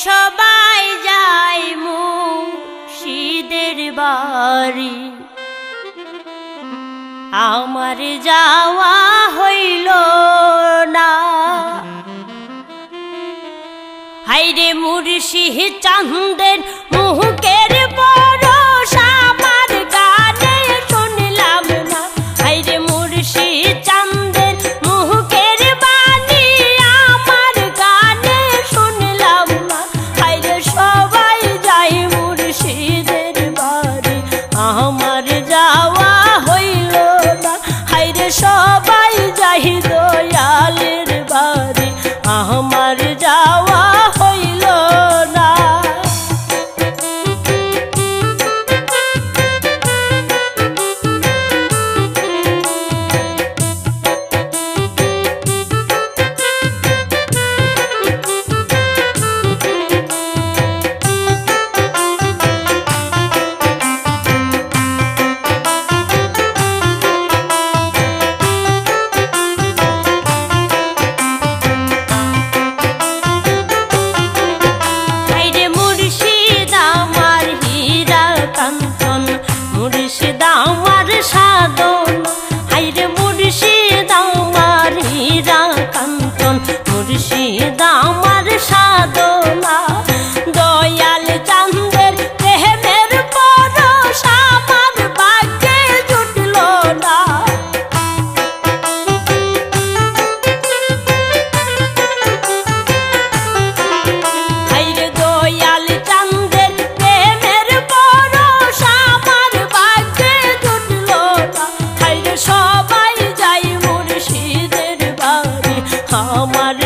সবাই যায় মুর্শিদের বাড়ি, আমার যাওয়া হইল না। হাইরে মুর্শিদ চাঁদের মুখের পরশ আমার গানে শুনলাম না। হাইরে মুর্শিদ চাঁদের মুখের বাণী আমার গানে শুনলাম না। হাইরে সবাই যায় মুর্শিদের বাড়ি, আমার যাওয়া হইল না। হাইরে সবাই যায় দয়ালের বাড়ি, আমার যাওয়া হইল না। মুর্শিদ আমার সাধন, হাইরে মুর্শিদ আমার হীরা কাঞ্চন, মুর্শিদ আমার সাধনা। দয়াল চাঁদের প্রেমের পরশ আমার ভাগ্যে জুটল না। হাইরে দয়াল চাঁদের প্রেমের পরশ আমার ভাগ্যে জুটল না। হাইরে সবাই যাই মুর্শিদের বাড়ি, আমার